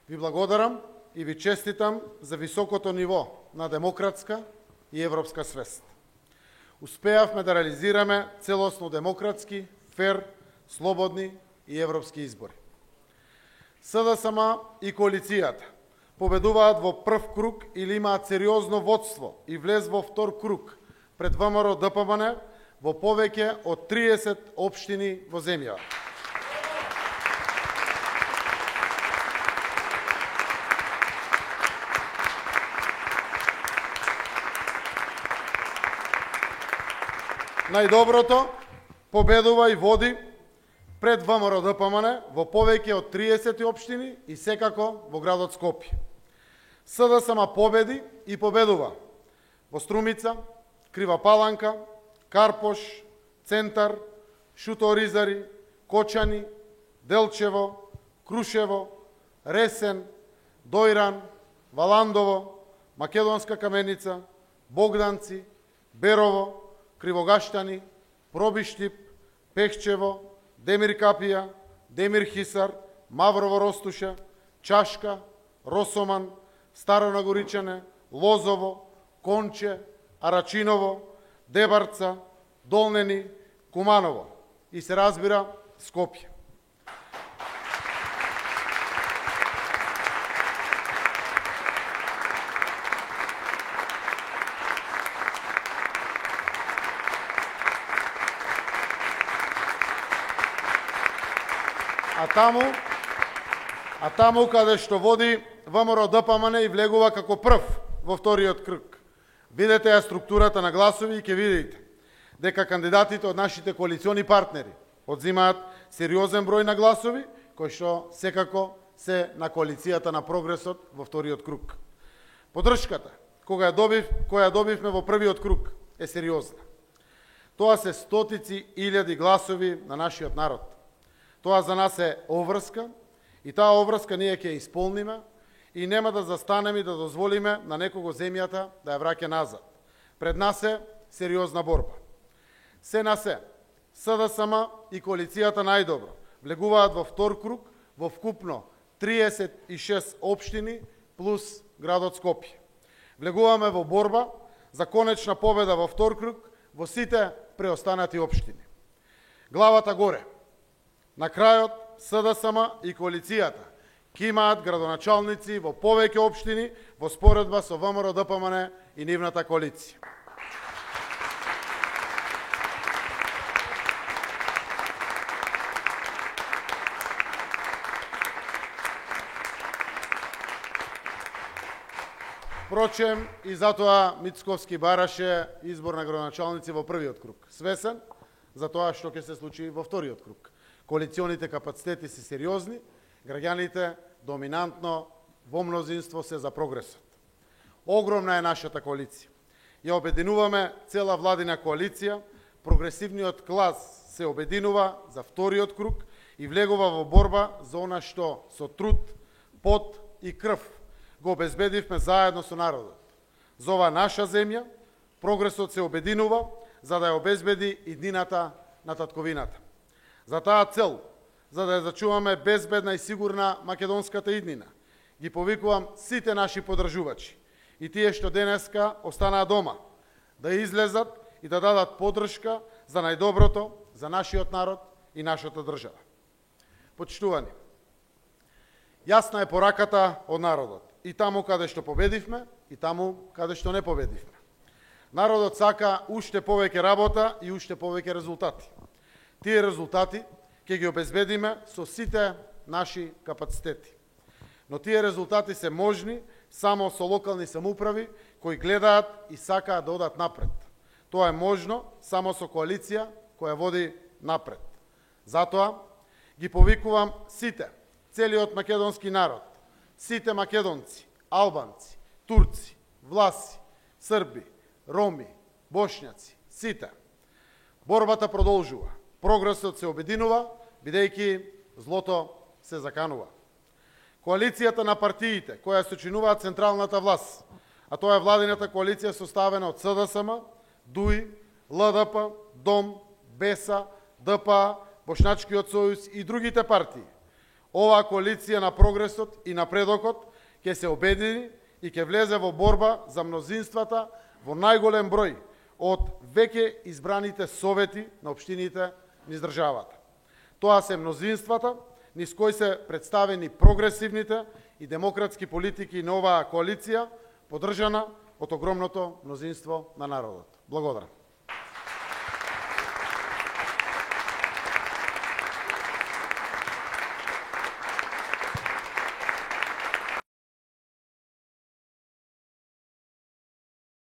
Ви благодарам и ви честитам за високото ниво на демократска и европска свест. Успеавме да реализираме целосно демократски, фер, слободни и европски избори. СДСМ и коалицијата победуваат во прв круг или имаат сериозно водство и влез во втор круг пред ВМРО ДПМН во повеќе од 30 општини во земјава. Најдоброто победува и води пред ВМРО ДПМН во повеќе од 30 општини и секако во градот Скопје. СДСМ победи и победува во Струмица, Крива Паланка, Карпош, Центар, Шуто-Оризари, Кочани, Делчево, Крушево, Ресен, Дојран, Валандово, Македонска Каменица, Богданци, Берово, Кривогаштани, Пробиштип, Пехчево, Демир Капија, Демир Хисар, Маврово Ростуша, Чашка, Росоман, Старо Нагоричане, Лозово, Конче, Арачиново, Дебарца, Долнени, Куманово и се разбира Скопје. А таму каде што води ВМРО ДПМН и влегува како прв во вториот круг. Видете ја структурата на гласови и ќе видите дека кандидатите од нашите коалициони партнери одзимаат сериозен број на гласови, кои што секако се на коалицијата на Прогресот во вториот круг. Поддршката која добивме во првиот круг е сериозна. Тоа се стотици илјади гласови на нашиот народ. Тоа за нас е обврска и таа обврска ние ќе исполниме и нема да застанеме и да дозволиме на некого земјата да ја враќа назад. Пред нас е сериозна борба. Се на се, СДСМ и коалицијата најдобро влегуваат во втор круг во вкупно 36 општини плюс градот Скопје. Влегуваме во борба за конечна победа во втор круг во сите преостанати општини. Главата горе. На крајот, СДСМ и коалицијата ќе имаат градоначалници во повеќе општини во споредба со ВМРО ДПМН и нивната коалиција. Впрочем, и затоа Мицковски бараше избор на градоначалници во првиот круг. Свесен за тоа што ќе се случи во вториот круг. Коалиционите капацитети се сериозни, граѓаните доминантно во мнозинство се за Прогресот. Огромна е нашата коалиција. Ја обединуваме цела владина коалиција, прогресивниот клас се обединува за вториот круг и влегува во борба за она што со труд, пот и крв го обезбедивме заедно со народот. За ова наша земја, Прогресот се обединува за да ја обезбеди иднината на татковината. За таа цел, за да ја зачуваме безбедна и сигурна македонската иднина, ги повикувам сите наши поддржувачи и тие што денеска останаа дома, да излезат и да дадат поддршка за најдоброто за нашиот народ и нашата држава. Почитувани, јасна е пораката од народот, и таму каде што победивме, и таму каде што не победивме. Народот сака уште повеќе работа и уште повеќе резултати. Тие резултати ќе ги обезбедиме со сите наши капацитети. Но тие резултати се можни само со локални самоуправи кои гледаат и сакаат да одат напред. Тоа е можно само со коалиција која води напред. Затоа ги повикувам сите, целиот македонски народ, сите македонци, албанци, турци, власи, срби, роми, бошњаци, сите. Борбата продолжува. Прогресот се обединува, бидејќи злото се заканува. Коалицијата на партиите, која сочинува централната власт, а тоа е владината коалиција составена од СДСМ, ДУИ, ЛДП, ДОМ, БЕСА, ДПА, Бошначкиот сојуз и другите партии, Оваа коалиција на прогресот и напредокот ќе се обедини и ќе влезе во борба за мнозинствата во најголем број од веќе избраните совети на општините низ државата. Тоа се мнозинствата низ кои се представени прогресивните и демократски политики на оваа коалиција, поддржана од огромното мнозинство на народот. Благодарам.